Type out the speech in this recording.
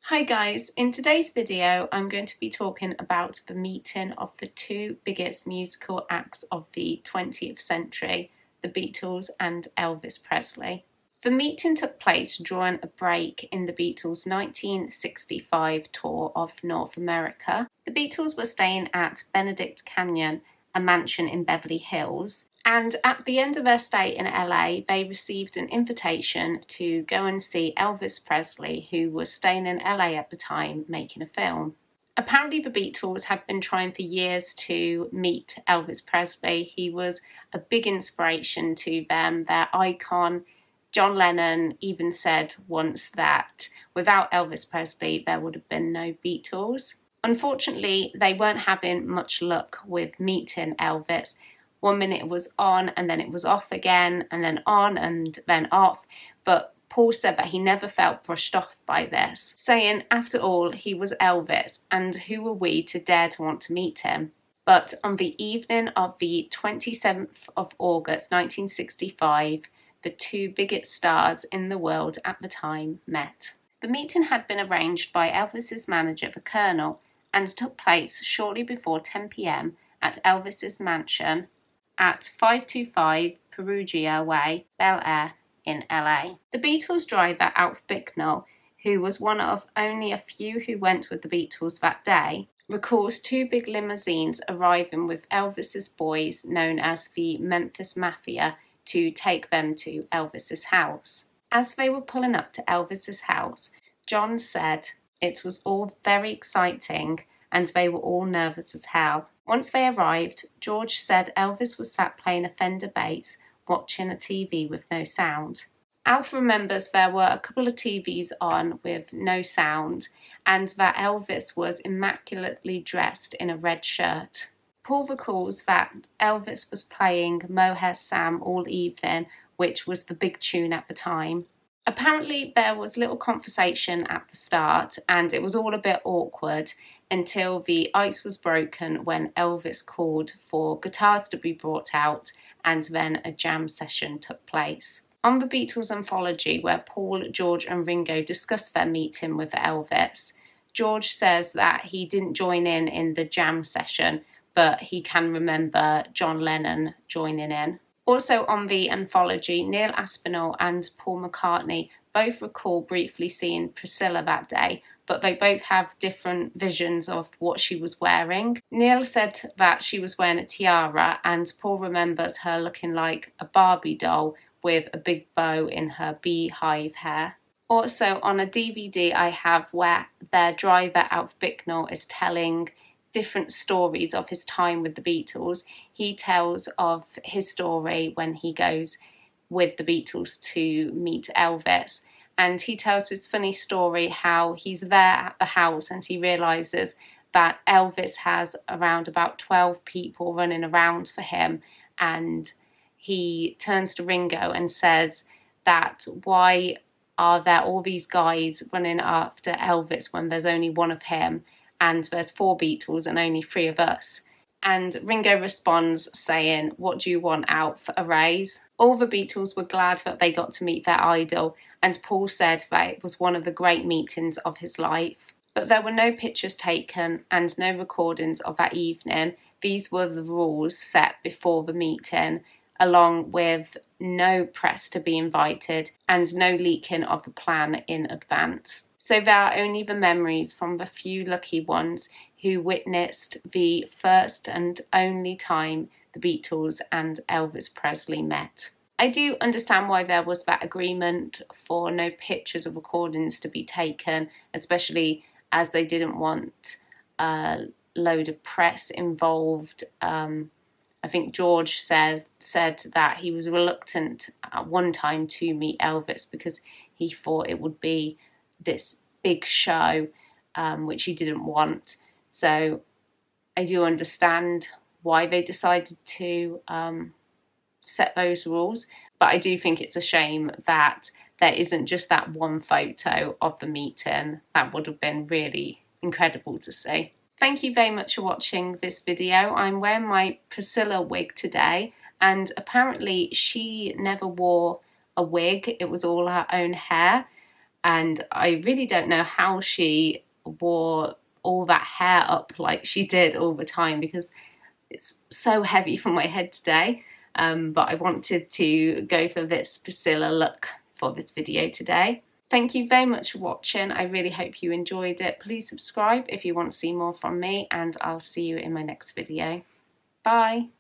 Hi guys, in today's video I'm going to be talking about the meeting of the two biggest musical acts of the 20th century, the Beatles and Elvis Presley. The meeting took place during a break in the Beatles' 1965 tour of North America. The Beatles were staying at Benedict Canyon, a mansion in Beverly Hills, and at the end of their stay in LA, they received an invitation to go and see Elvis Presley, who was staying in LA at the time, making a film. Apparently, the Beatles had been trying for years to meet Elvis Presley. He was a big inspiration to them, their icon. John Lennon even said once that without Elvis Presley, there would have been no Beatles. Unfortunately, they weren't having much luck with meeting Elvis. One minute it was on and then it was off again, and then on and then off. But Paul said that he never felt brushed off by this, saying, after all, he was Elvis, and who were we to dare to want to meet him? But on the evening of the 27th of August 1965, the two biggest stars in the world at the time met. The meeting had been arranged by Elvis's manager, the Colonel, and took place shortly before 10 p.m. at Elvis's mansion at 525 Perugia Way, Bel Air, in LA. The Beatles driver Alf Bicknell, who was one of only a few who went with the Beatles that day, recalls two big limousines arriving with Elvis's boys, known as the Memphis Mafia, to take them to Elvis's house. As they were pulling up to Elvis's house, John said it was all very exciting and they were all nervous as hell. Once they arrived, George said Elvis was sat playing a Fender bass, watching a TV with no sound. Alf remembers there were a couple of TVs on with no sound, and that Elvis was immaculately dressed in a red shirt. Paul recalls that Elvis was playing Mohair Sam all evening, which was the big tune at the time. Apparently there was little conversation at the start, and it was all a bit awkward until the ice was broken when Elvis called for guitars to be brought out, and then a jam session took place. On the Beatles anthology, where Paul, George and Ringo discuss their meeting with Elvis, George says that he didn't join in the jam session, but he can remember John Lennon joining in. Also on the anthology, Neil Aspinall and Paul McCartney both recall briefly seeing Priscilla that day, but they both have different visions of what she was wearing. Neil said that she was wearing a tiara, and Paul remembers her looking like a Barbie doll with a big bow in her beehive hair. Also on a DVD I have where their driver Alf Bicknell is telling different stories of his time with the Beatles. He tells of his story when he goes with the Beatles to meet Elvis, and he tells this funny story how he's there at the house and he realises that Elvis has around about 12 people running around for him, and he turns to Ringo and says that why are there all these guys running after Elvis when there's only one of him, and there's 4 Beatles and only 3 of us? And Ringo responds saying, "What do you want, out for a raise?" All the Beatles were glad that they got to meet their idol, and Paul said that it was one of the great meetings of his life. But there were no pictures taken and no recordings of that evening. These were the rules set before the meeting, along with no press to be invited and no leaking of the plan in advance. So there are only the memories from the few lucky ones who witnessed the first and only time the Beatles and Elvis Presley met. I do understand why there was that agreement for no pictures or recordings to be taken, especially as they didn't want a load of press involved. I think George said that he was reluctant at one time to meet Elvis because he thought it would be this big show, which he didn't want. So I do understand why they decided to set those rules, but I do think it's a shame that there isn't just that one photo of the meeting. That would have been really incredible to see. Thank you very much for watching this video. I'm wearing my Priscilla wig today, and apparently she never wore a wig. It was all her own hair. and I really don't know how she wore all that hair up like she did all the time, because it's so heavy for my head today. But I wanted to go for this Priscilla look for this video today. Thank you very much for watching. I really hope you enjoyed it. Please subscribe if you want to see more from me, and I'll see you in my next video. Bye.